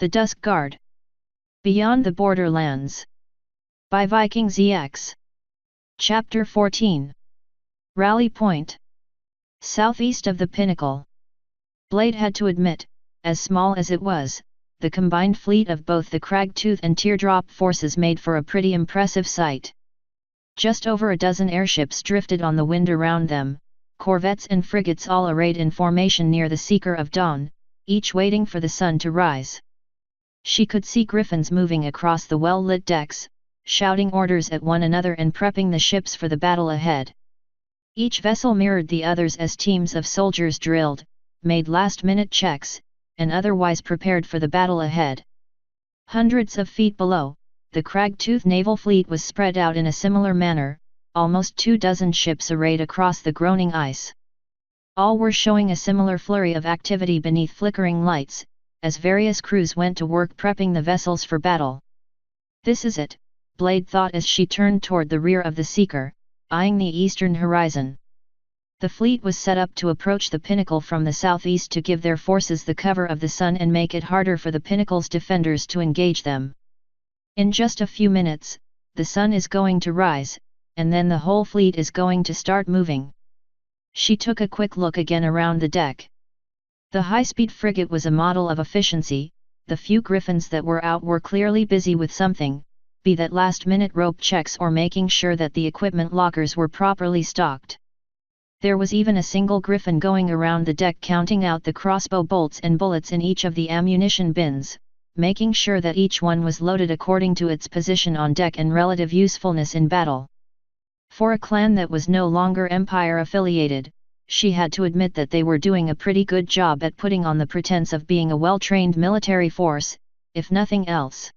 The Dusk Guard. Beyond the Borderlands. By Viking ZX. Chapter 14. Rally Point. Southeast of the pinnacle. Blade had to admit, as small as it was, the combined fleet of both the Cragtooth and Teardrop forces made for a pretty impressive sight. Just over a dozen airships drifted on the wind around them, corvettes and frigates all arrayed in formation near the Seeker of Dawn, each waiting for the sun to rise. She could see griffins moving across the well-lit decks, shouting orders at one another and prepping the ships for the battle ahead. Each vessel mirrored the others as teams of soldiers drilled, made last-minute checks, and otherwise prepared for the battle ahead. Hundreds of feet below, the Cragtooth naval fleet was spread out in a similar manner, almost 24 ships arrayed across the groaning ice. All were showing a similar flurry of activity beneath flickering lights, as various crews went to work prepping the vessels for battle. This is it, Blade thought as she turned toward the rear of the Seeker, eyeing the eastern horizon. The fleet was set up to approach the pinnacle from the southeast to give their forces the cover of the sun and make it harder for the pinnacle's defenders to engage them. In just a few minutes, the sun is going to rise, and then the whole fleet is going to start moving. She took a quick look again around the deck. The high-speed frigate was a model of efficiency. The few griffins that were out were clearly busy with something, be that last-minute rope checks or making sure that the equipment lockers were properly stocked. There was even a single griffin going around the deck counting out the crossbow bolts and bullets in each of the ammunition bins, making sure that each one was loaded according to its position on deck and relative usefulness in battle. For a clan that was no longer Empire-affiliated, she had to admit that they were doing a pretty good job at putting on the pretense of being a well-trained military force, if nothing else.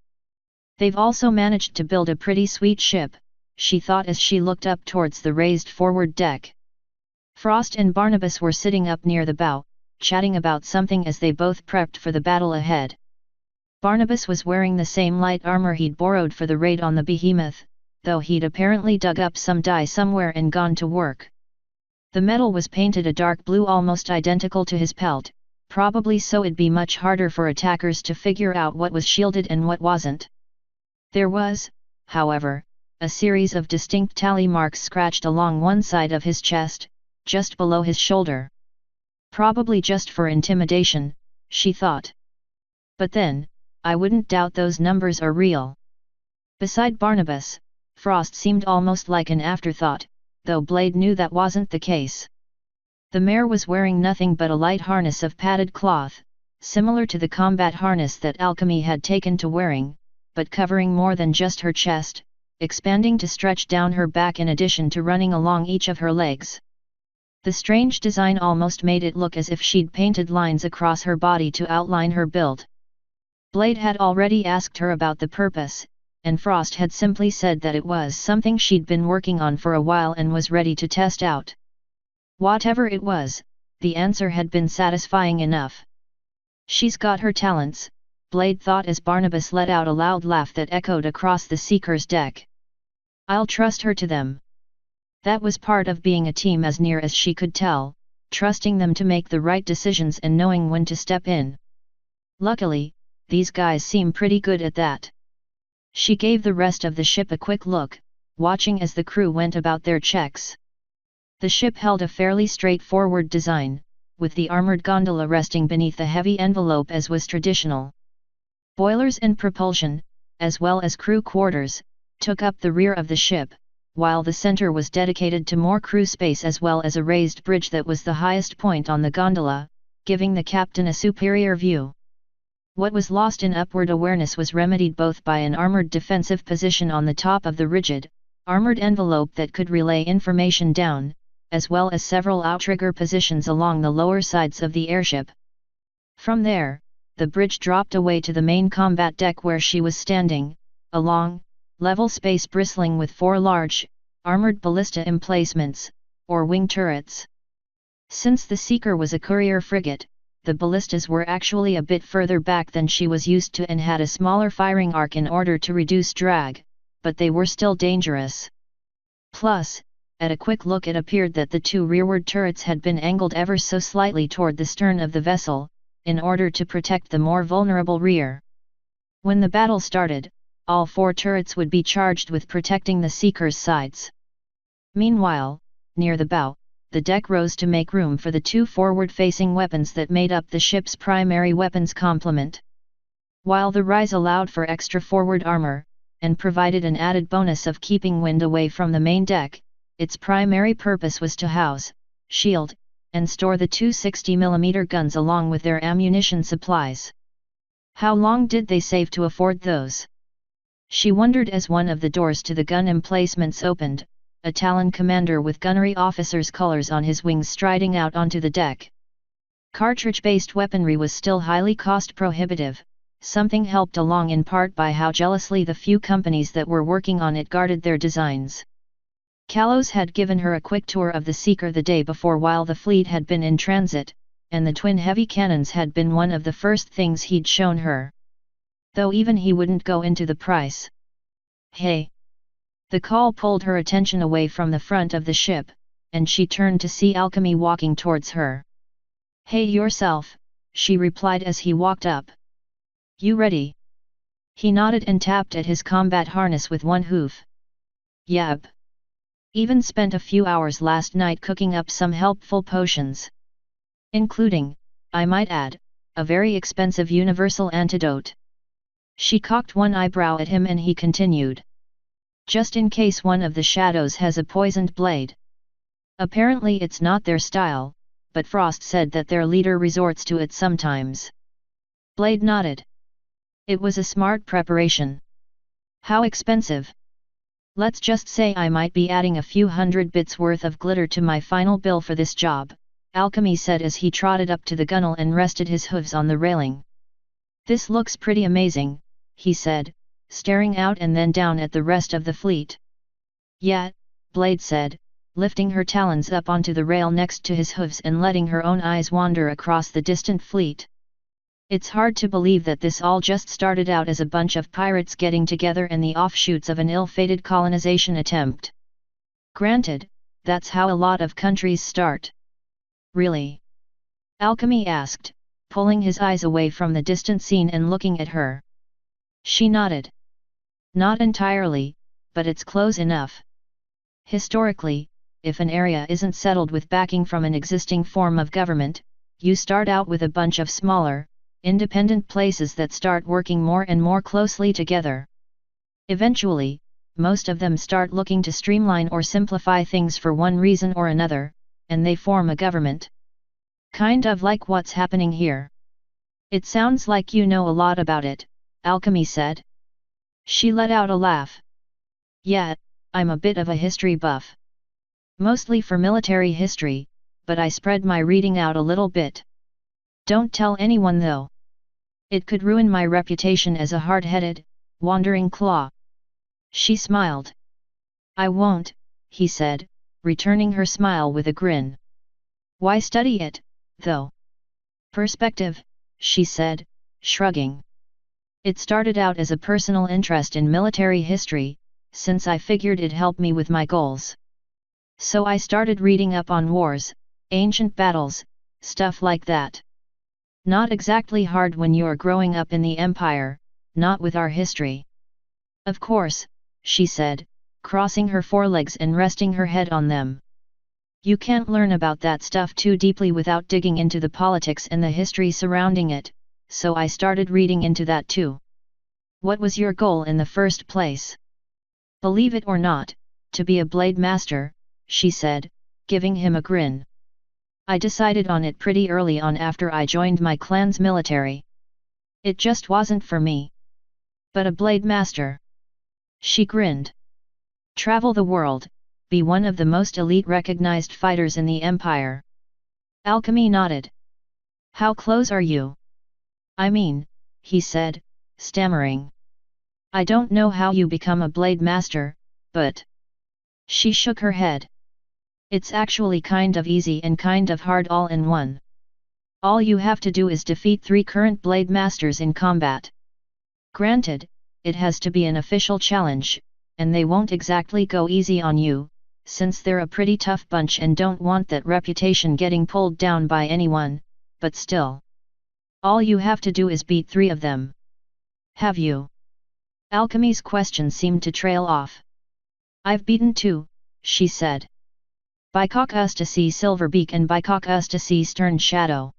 They've also managed to build a pretty sweet ship, she thought as she looked up towards the raised forward deck. Frost and Barnabas were sitting up near the bow, chatting about something as they both prepped for the battle ahead. Barnabas was wearing the same light armor he'd borrowed for the raid on the behemoth, though he'd apparently dug up some dye somewhere and gone to work. The metal was painted a dark blue almost identical to his pelt, probably so it'd be much harder for attackers to figure out what was shielded and what wasn't. There was, however, a series of distinct tally marks scratched along one side of his chest, just below his shoulder. Probably just for intimidation, she thought. But then, I wouldn't doubt those numbers are real. Beside Barnabas, Frost seemed almost like an afterthought, though Blade knew that wasn't the case. The mare was wearing nothing but a light harness of padded cloth, similar to the combat harness that Alchemy had taken to wearing, but covering more than just her chest, expanding to stretch down her back in addition to running along each of her legs. The strange design almost made it look as if she'd painted lines across her body to outline her build. Blade had already asked her about the purpose, and Frost had simply said that it was something she'd been working on for a while and was ready to test out. Whatever it was, the answer had been satisfying enough. She's got her talents, Blade thought as Barnabas let out a loud laugh that echoed across the Seeker's deck. I'll trust her to them. That was part of being a team as near as she could tell, trusting them to make the right decisions and knowing when to step in. Luckily, these guys seem pretty good at that. She gave the rest of the ship a quick look, watching as the crew went about their checks. The ship held a fairly straightforward design, with the armored gondola resting beneath the heavy envelope as was traditional. Boilers and propulsion, as well as crew quarters, took up the rear of the ship, while the center was dedicated to more crew space as well as a raised bridge that was the highest point on the gondola, giving the captain a superior view. What was lost in upward awareness was remedied both by an armored defensive position on the top of the rigid, armored envelope that could relay information down, as well as several outrigger positions along the lower sides of the airship. From there, the bridge dropped away to the main combat deck where she was standing, a long, level space bristling with 4 large, armored ballista emplacements, or wing turrets. Since the Seeker was a courier frigate, the ballistas were actually a bit further back than she was used to and had a smaller firing arc in order to reduce drag, but they were still dangerous. Plus, at a quick look it appeared that the 2 rearward turrets had been angled ever so slightly toward the stern of the vessel, in order to protect the more vulnerable rear. When the battle started, all 4 turrets would be charged with protecting the Seeker's sides. Meanwhile, near the bow, the deck rose to make room for the 2 forward-facing weapons that made up the ship's primary weapons complement. While the rise allowed for extra forward armor, and provided an added bonus of keeping wind away from the main deck, its primary purpose was to house, shield, and store the 2 60mm guns along with their ammunition supplies. How long did they save to afford those? She wondered as one of the doors to the gun emplacements opened, a Talon commander with gunnery officer's colors on his wings striding out onto the deck. Cartridge-based weaponry was still highly cost-prohibitive, something helped along in part by how jealously the few companies that were working on it guarded their designs. Kalos had given her a quick tour of the Seeker the day before while the fleet had been in transit, and the twin heavy cannons had been one of the first things he'd shown her. Though even he wouldn't go into the price. Hey! The call pulled her attention away from the front of the ship, and she turned to see Alchemy walking towards her. Hey yourself, she replied as he walked up. You ready? He nodded and tapped at his combat harness with one hoof. Yep. Even spent a few hours last night cooking up some helpful potions. Including, I might add, a very expensive universal antidote. She cocked one eyebrow at him and he continued. Just in case one of the shadows has a poisoned blade. Apparently it's not their style, but Frost said that their leader resorts to it sometimes. Blade nodded. It was a smart preparation. How expensive? Let's just say I might be adding a few 100 bits worth of glitter to my final bill for this job, Alchemy said as he trotted up to the gunwale and rested his hooves on the railing. This looks pretty amazing, he said, staring out and then down at the rest of the fleet. Yeah, Blade said, lifting her talons up onto the rail next to his hooves and letting her own eyes wander across the distant fleet. It's hard to believe that this all just started out as a bunch of pirates getting together and the offshoots of an ill-fated colonization attempt. Granted, that's how a lot of countries start. Really? Alchemy asked, pulling his eyes away from the distant scene and looking at her. She nodded. Not entirely, but it's close enough. Historically, if an area isn't settled with backing from an existing form of government, you start out with a bunch of smaller, independent places that start working more and more closely together. Eventually, most of them start looking to streamline or simplify things for one reason or another, and they form a government. Kind of like what's happening here. It sounds like you know a lot about it, Alchemy said. She let out a laugh. Yeah, I'm a bit of a history buff. Mostly for military history, but I spread my reading out a little bit. Don't tell anyone though. It could ruin my reputation as a hard-headed, wandering claw. She smiled. I won't, he said, returning her smile with a grin. Why study it, though? Perspective, she said, shrugging. It started out as a personal interest in military history, since I figured it'd help me with my goals. So I started reading up on wars, ancient battles, stuff like that. Not exactly hard when you're growing up in the Empire, not with our history. Of course, she said, crossing her forelegs and resting her head on them. You can't learn about that stuff too deeply without digging into the politics and the history surrounding it, so I started reading into that too. What was your goal in the first place? Believe it or not, to be a blade master, she said, giving him a grin. I decided on it pretty early on after I joined my clan's military. It just wasn't for me. But a blade master. She grinned. Travel the world, be one of the most elite recognized fighters in the Empire. Alchemy nodded. How close are you? I mean, he said, stammering. I don't know how you become a blade master, but... She shook her head. It's actually kind of easy and kind of hard all in one. All you have to do is defeat 3 current blade masters in combat. Granted, it has to be an official challenge, and they won't exactly go easy on you, since they're a pretty tough bunch and don't want that reputation getting pulled down by anyone, but still. All you have to do is beat 3 of them. Have you? Alchemy's question seemed to trail off. I've beaten 2, she said. Bicok Ustasi Silverbeak and Bicok Ustasi Stern Shadow.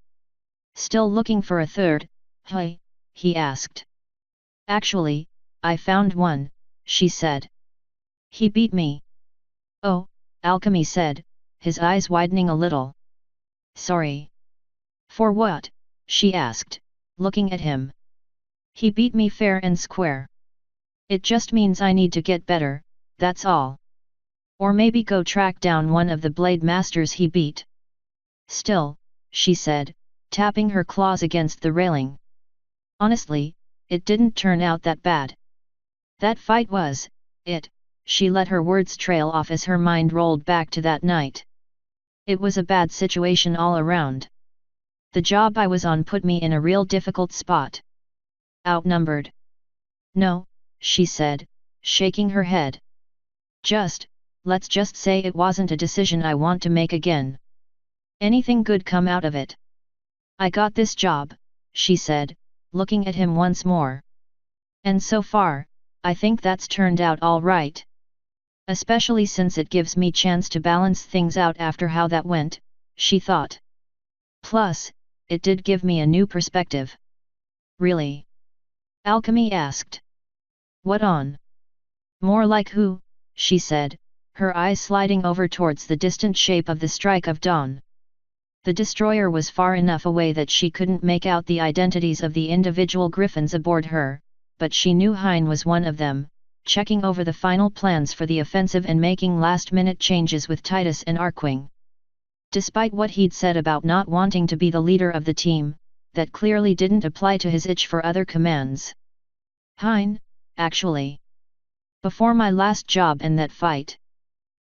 Still looking for a third, hey? He asked. Actually, I found one, she said. He beat me. Oh, Alchemy said, his eyes widening a little. Sorry. For what? She asked, looking at him. He beat me fair and square. It just means I need to get better, that's all. Or maybe go track down one of the blade masters he beat. Still, she said, tapping her claws against the railing. Honestly, it didn't turn out that bad. That fight was, it, she let her words trail off as her mind rolled back to that night. It was a bad situation all around. The job I was on put me in a real difficult spot. Outnumbered. No, she said, shaking her head. Let's just say it wasn't a decision I want to make again. Anything good come out of it. I got this job, she said, looking at him once more. And so far, I think that's turned out all right. Especially since it gives me chance to balance things out after how that went, she thought. Plus, it did give me a new perspective. Really? Alchemy asked. What on? More like who, she said, her eyes sliding over towards the distant shape of the strike of dawn. The destroyer was far enough away that she couldn't make out the identities of the individual griffins aboard her, but she knew Hein was one of them, checking over the final plans for the offensive and making last-minute changes with Titus and Arkwing. Despite what he'd said about not wanting to be the leader of the team, that clearly didn't apply to his itch for other commands. Hein, actually. Before my last job and that fight,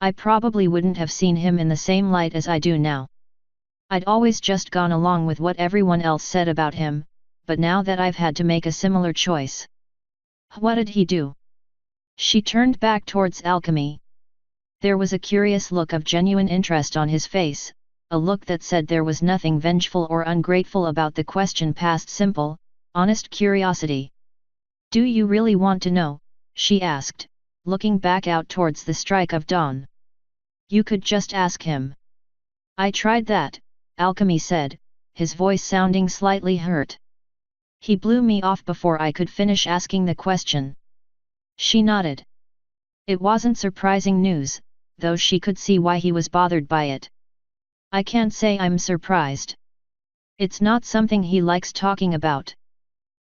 I probably wouldn't have seen him in the same light as I do now. I'd always just gone along with what everyone else said about him, but now that I've had to make a similar choice. What did he do? She turned back towards Alchemy. There was a curious look of genuine interest on his face, a look that said there was nothing vengeful or ungrateful about the question, past simple, honest curiosity. Do you really want to know? She asked, looking back out towards the strike of dawn. You could just ask him. I tried that, Alchemy said, his voice sounding slightly hurt. He blew me off before I could finish asking the question. She nodded. It wasn't surprising news, though she could see why he was bothered by it. I can't say I'm surprised. It's not something he likes talking about.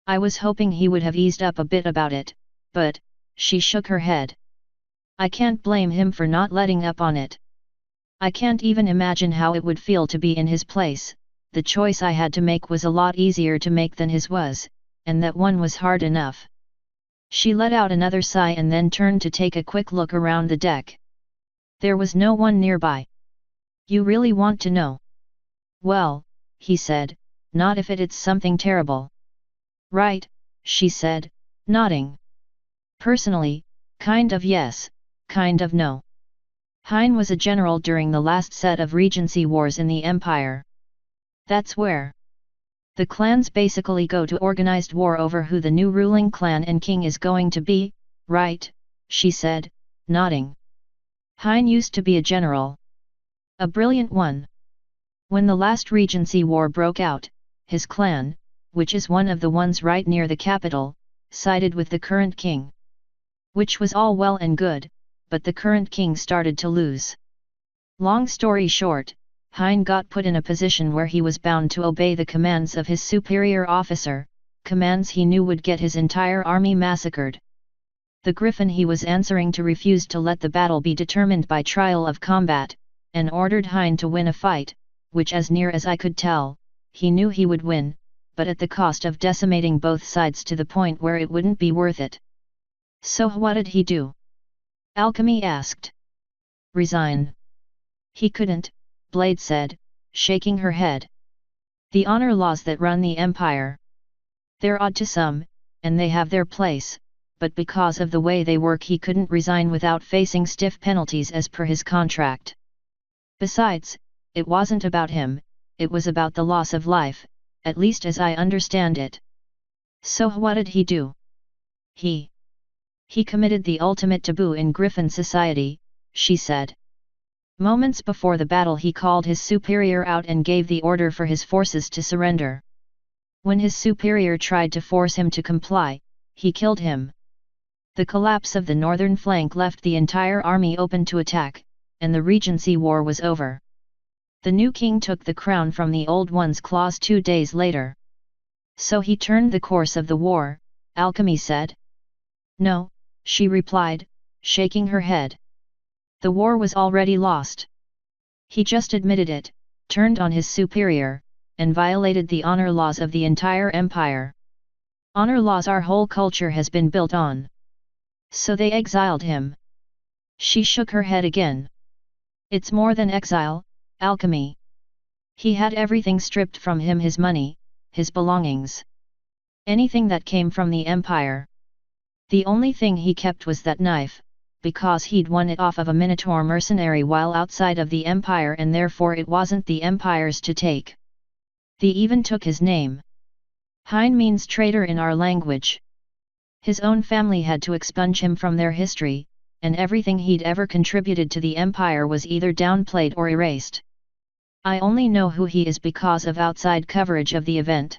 I was hoping he would have eased up a bit about it, but, she shook her head. I can't blame him for not letting up on it. I can't even imagine how it would feel to be in his place. The choice I had to make was a lot easier to make than his was, and that one was hard enough. She let out another sigh and then turned to take a quick look around the deck. There was no one nearby. You really want to know? Well, he said, not if it's something terrible. Right, she said, nodding. Personally, kind of yes, kind of no. Hein was a general during the last set of Regency Wars in the Empire. That's where the clans basically go to organized war over who the new ruling clan and king is going to be, right? She said, nodding. Hein used to be a general. A brilliant one. When the last Regency War broke out, his clan, which is one of the ones right near the capital, sided with the current king. Which was all well and good, but the current king started to lose. Long story short, Hein got put in a position where he was bound to obey the commands of his superior officer, commands he knew would get his entire army massacred. The griffin he was answering to refused to let the battle be determined by trial of combat, and ordered Hein to win a fight, which as near as I could tell, he knew he would win, but at the cost of decimating both sides to the point where it wouldn't be worth it. So what did he do? Alchemy asked. Resign. He couldn't, Blade said, shaking her head. The honor laws that run the Empire. They're odd to some, and they have their place, but because of the way they work he couldn't resign without facing stiff penalties as per his contract. Besides, it wasn't about him, it was about the loss of life, at least as I understand it. So what did he do? He committed the ultimate taboo in Griffin society, she said. Moments before the battle he called his superior out and gave the order for his forces to surrender. When his superior tried to force him to comply, he killed him. The collapse of the northern flank left the entire army open to attack, and the Regency War was over. The new king took the crown from the old one's claws 2 days later. So he turned the course of the war, Alchemy said. No, she replied, shaking her head. The war was already lost. He just admitted it, turned on his superior, and violated the honor laws of the entire empire. Honor laws our whole culture has been built on. So they exiled him. She shook her head again. It's more than exile, Alchemy. He had everything stripped from him, his money, his belongings. Anything that came from the empire. The only thing he kept was that knife, because he'd won it off of a Minotaur mercenary while outside of the empire and therefore it wasn't the empire's to take. They even took his name. Hein means traitor in our language. His own family had to expunge him from their history, and everything he'd ever contributed to the empire was either downplayed or erased. I only know who he is because of outside coverage of the event.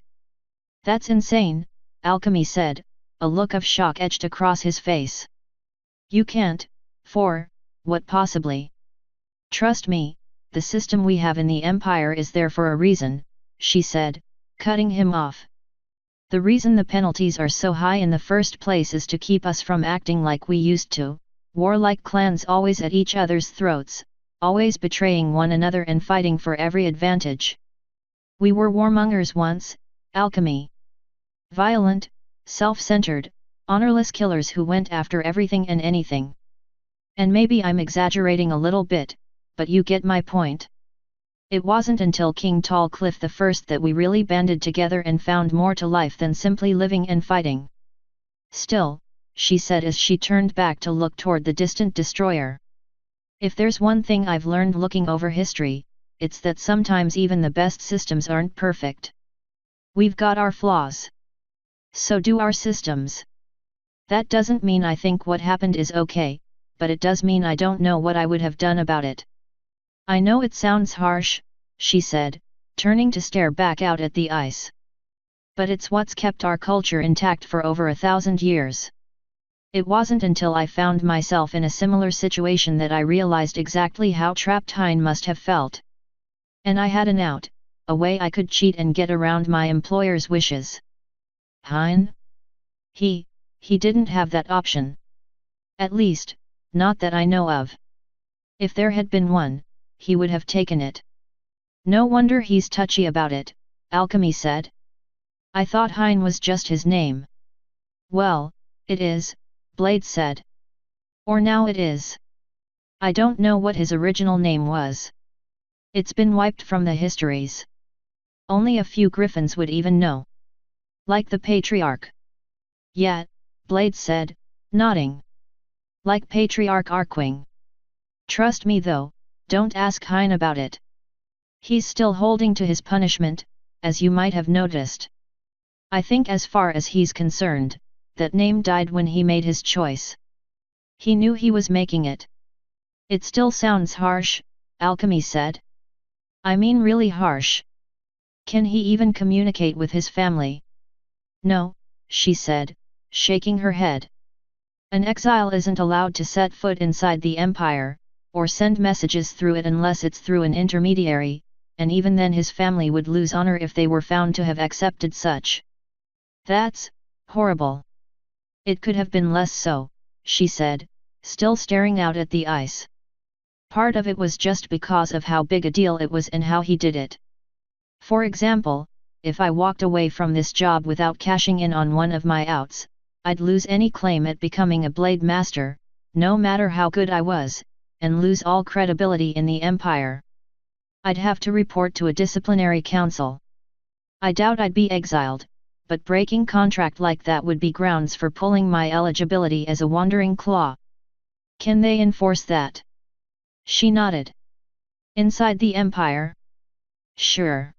That's insane, Alchemy said, a look of shock etched across his face. You can't, what possibly? Trust me, the system we have in the empire is there for a reason, she said, cutting him off. The reason the penalties are so high in the first place is to keep us from acting like we used to, warlike clans always at each other's throats, always betraying one another and fighting for every advantage. We were warmongers once, Alchemy. Violent, self-centered, honorless killers who went after everything and anything. And maybe I'm exaggerating a little bit, but you get my point. It wasn't until King Tallcliff I that we really banded together and found more to life than simply living and fighting. Still, she said as she turned back to look toward the distant destroyer. If there's one thing I've learned looking over history, it's that sometimes even the best systems aren't perfect. We've got our flaws. So do our systems. That doesn't mean I think what happened is okay, but it does mean I don't know what I would have done about it. I know it sounds harsh, she said, turning to stare back out at the ice. But it's what's kept our culture intact for over 1,000 years. It wasn't until I found myself in a similar situation that I realized exactly how trapped Hein must have felt. And I had an out, a way I could cheat and get around my employer's wishes. Hein? He didn't have that option. At least, not that I know of. If there had been one, he would have taken it. No wonder he's touchy about it, Alchemy said. I thought Hein was just his name. Well, it is, Blade said. Or now it is. I don't know what his original name was. It's been wiped from the histories. Only a few Griffins would even know. Like the Patriarch. Yeah, Blade said, nodding. Like Patriarch Arkwing. Trust me though, don't ask Hein about it. He's still holding to his punishment, as you might have noticed. I think as far as he's concerned, that name died when he made his choice. He knew he was making it. It still sounds harsh, Alchemy said. I mean really harsh. Can he even communicate with his family? No, she said, shaking her head. An exile isn't allowed to set foot inside the empire, or send messages through it unless it's through an intermediary, and even then his family would lose honor if they were found to have accepted such. That's horrible. It could have been less so, she said, still staring out at the ice. Part of it was just because of how big a deal it was and how he did it. For example, if I walked away from this job without cashing in on one of my outs, I'd lose any claim at becoming a blade master, no matter how good I was, and lose all credibility in the empire. I'd have to report to a disciplinary council. I doubt I'd be exiled, but breaking contract like that would be grounds for pulling my eligibility as a wandering claw. Can they enforce that? She nodded. Inside the empire? Sure.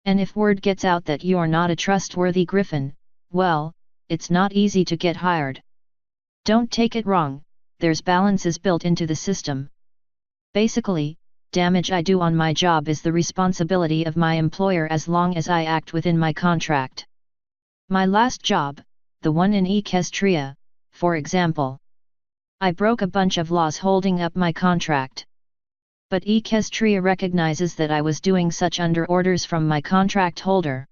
And if word gets out that you're not a trustworthy Griffin, well, it's not easy to get hired. Don't take it wrong, there's balances built into the system. Basically, damage I do on my job is the responsibility of my employer as long as I act within my contract. My last job, the one in Equestria, for example. I broke a bunch of laws holding up my contract. But Equestria recognizes that I was doing such under orders from my contract holder.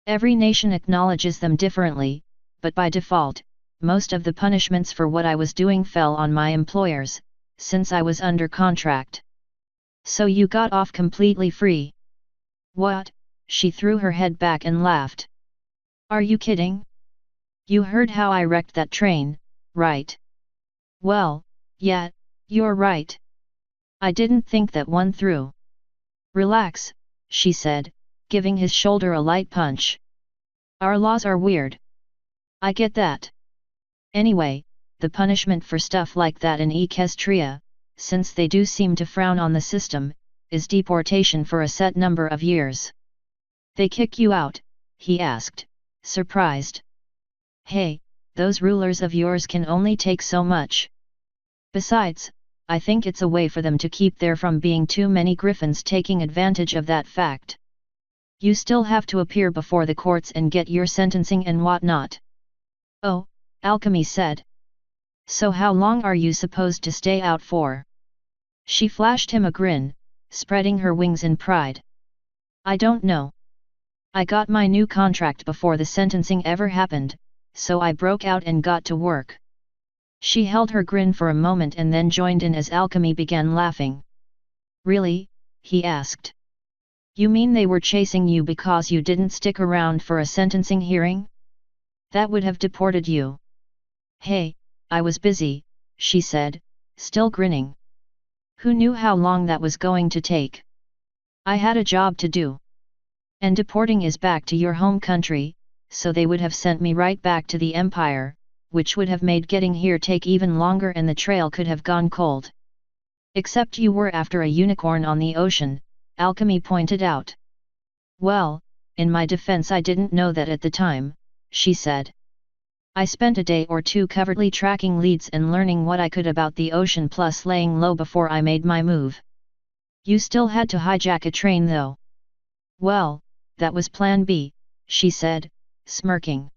Every nation acknowledges them differently, but by default, most of the punishments for what I was doing fell on my employers, since I was under contract. So you got off completely free. What? She threw her head back and laughed. Are you kidding? You heard how I wrecked that train, right? Well, yeah, you're right. I didn't think that one through. Relax, she said, giving his shoulder a light punch. Our laws are weird. I get that. Anyway, the punishment for stuff like that in Equestria, since they do seem to frown on the system, is deportation for a set number of years. They kick you out? He asked, surprised. Hey, those rulers of yours can only take so much. Besides, I think it's a way for them to keep there from being too many griffins taking advantage of that fact. You still have to appear before the courts and get your sentencing and whatnot. Oh, Alchemy said. So how long are you supposed to stay out for? She flashed him a grin, spreading her wings in pride. I don't know. I got my new contract before the sentencing ever happened, so I broke out and got to work. She held her grin for a moment and then joined in as Alchemy began laughing. Really? He asked. You mean they were chasing you because you didn't stick around for a sentencing hearing? That would have deported you. Hey, I was busy, she said, still grinning. Who knew how long that was going to take? I had a job to do. And deporting is back to your home country, so they would have sent me right back to the Empire, which would have made getting here take even longer and the trail could have gone cold. Except you were after a unicorn on the ocean, Alchemy pointed out. Well, in my defense I didn't know that at the time, she said. I spent a day or two covertly tracking leads and learning what I could about the ocean plus laying low before I made my move. You still had to hijack a train though. Well, that was Plan B, she said, smirking.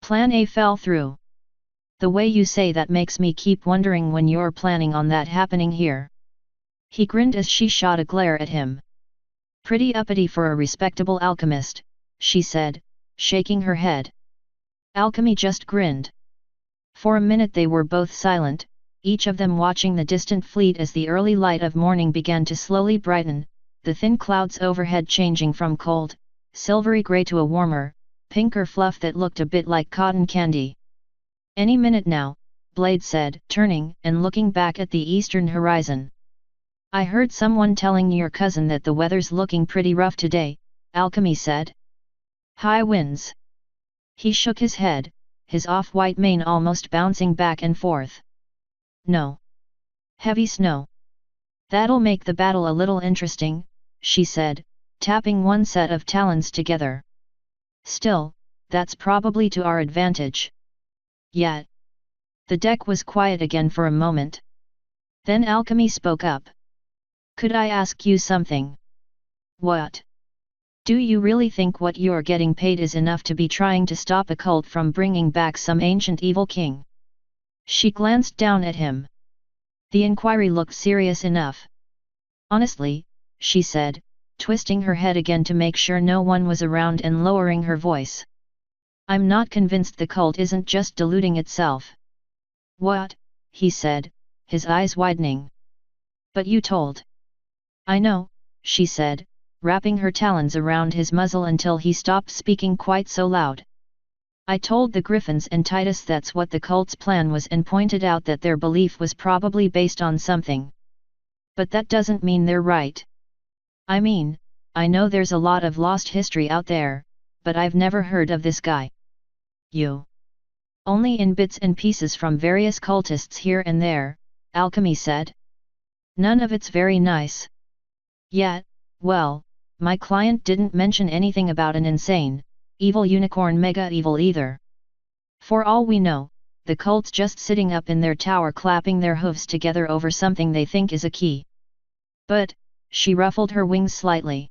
Plan A fell through. The way you say that makes me keep wondering when you're planning on that happening here. He grinned as she shot a glare at him. Pretty uppity for a respectable alchemist, she said, shaking her head. Alchemy just grinned. For a minute they were both silent, each of them watching the distant fleet as the early light of morning began to slowly brighten, the thin clouds overhead changing from cold, silvery grey to a warmer, pinker fluff that looked a bit like cotton candy. Any minute now, Blade said, turning and looking back at the eastern horizon. I heard someone telling your cousin that the weather's looking pretty rough today, Alchemy said. High winds. He shook his head, his off-white mane almost bouncing back and forth. No. Heavy snow. That'll make the battle a little interesting, she said, tapping one set of talons together. Still, that's probably to our advantage. Yet. The deck was quiet again for a moment. Then Alchemy spoke up. Could I ask you something? What? Do you really think what you're getting paid is enough to be trying to stop a cult from bringing back some ancient evil king? She glanced down at him. The inquiry looked serious enough. Honestly, she said, twisting her head again to make sure no one was around and lowering her voice. I'm not convinced the cult isn't just deluding itself. What? He said, his eyes widening. But you told. I know, she said, wrapping her talons around his muzzle until he stopped speaking quite so loud. I told the Griffins and Titus that's what the cult's plan was and pointed out that their belief was probably based on something. But that doesn't mean they're right. I mean, I know there's a lot of lost history out there, but I've never heard of this guy. You. Only in bits and pieces from various cultists here and there, Alchemy said. None of it's very nice. Yet, well, my client didn't mention anything about an insane, evil unicorn mega evil either. For all we know, the cult's just sitting up in their tower clapping their hooves together over something they think is a key. But, she ruffled her wings slightly.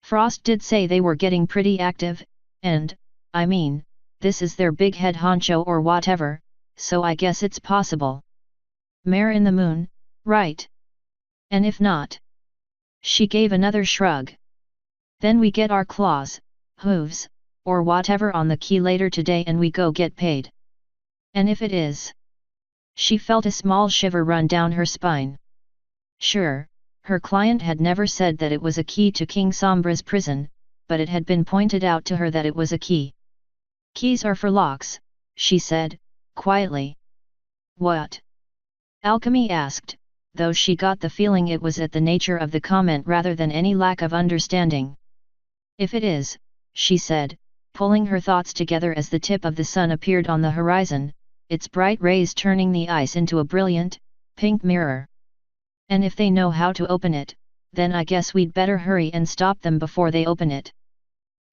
Frost did say they were getting pretty active, and, I mean, this is their big head honcho or whatever, so I guess it's possible. Mare in the moon, right? And if not? She gave another shrug. Then we get our claws, hooves, or whatever on the key later today and we go get paid. And if it is? She felt a small shiver run down her spine. Sure, her client had never said that it was a key to King Sombra's prison, but it had been pointed out to her that it was a key. Keys are for locks, she said, quietly. What? Alchemy asked, though she got the feeling it was at the nature of the comment rather than any lack of understanding. If it is, she said, pulling her thoughts together as the tip of the sun appeared on the horizon, its bright rays turning the ice into a brilliant, pink mirror. And if they know how to open it, then I guess we'd better hurry and stop them before they open it.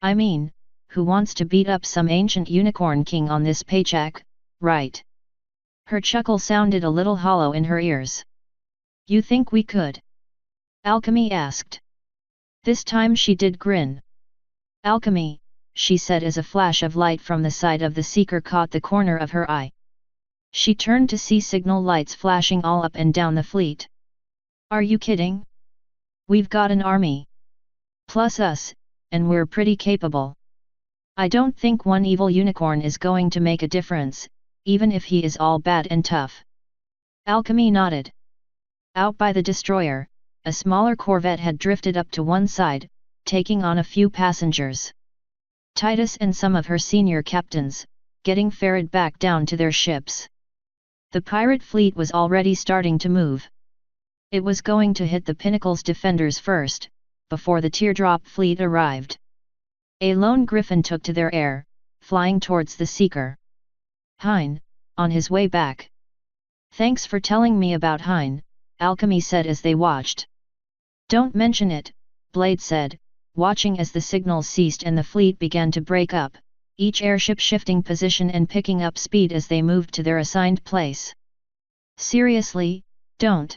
I mean, who wants to beat up some ancient unicorn king on this paycheck, right? Her chuckle sounded a little hollow in her ears. You think we could? Alchemy asked. This time she did grin. Alchemy, she said as a flash of light from the side of the seeker caught the corner of her eye. She turned to see signal lights flashing all up and down the fleet. Are you kidding? We've got an army. Plus us, and we're pretty capable. I don't think one evil unicorn is going to make a difference, even if he is all bad and tough. Alchemy nodded. Out by the destroyer, a smaller corvette had drifted up to one side, taking on a few passengers. Titus and some of her senior captains, getting ferried back down to their ships. The pirate fleet was already starting to move. It was going to hit the Pinnacle's defenders first, before the Teardrop fleet arrived. A lone griffin took to their air, flying towards the Seeker. Hein, on his way back. Thanks for telling me about Hein, Alchemy said as they watched. Don't mention it, Blade said, watching as the signals ceased and the fleet began to break up, each airship shifting position and picking up speed as they moved to their assigned place. Seriously, don't.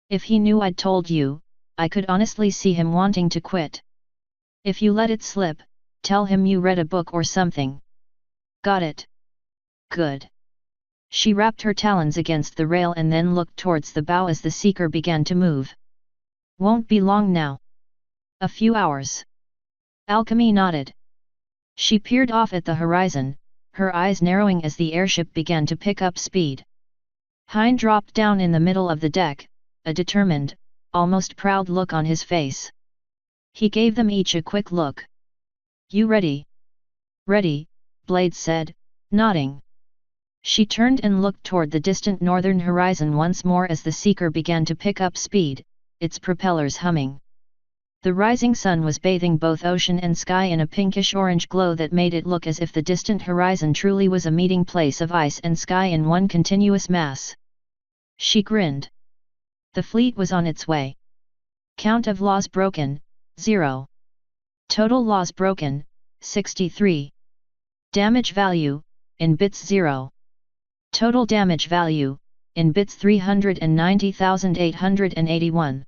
If he knew I'd told you, I could honestly see him wanting to quit. If you let it slip, tell him you read a book or something. Got it. Good. She wrapped her talons against the rail and then looked towards the bow as the Seeker began to move. Won't be long now. A few hours. Alchemy nodded. She peered off at the horizon, her eyes narrowing as the airship began to pick up speed. Hein dropped down in the middle of the deck, a determined, almost proud look on his face. He gave them each a quick look. You ready? Ready, Blade said, nodding. She turned and looked toward the distant northern horizon once more as the Seeker began to pick up speed, its propellers humming. The rising sun was bathing both ocean and sky in a pinkish-orange glow that made it look as if the distant horizon truly was a meeting place of ice and sky in one continuous mass. She grinned. The fleet was on its way. Count of laws broken, 0. Total laws broken, 63. Damage value, in bits 0. Total damage value, in bits 390,881.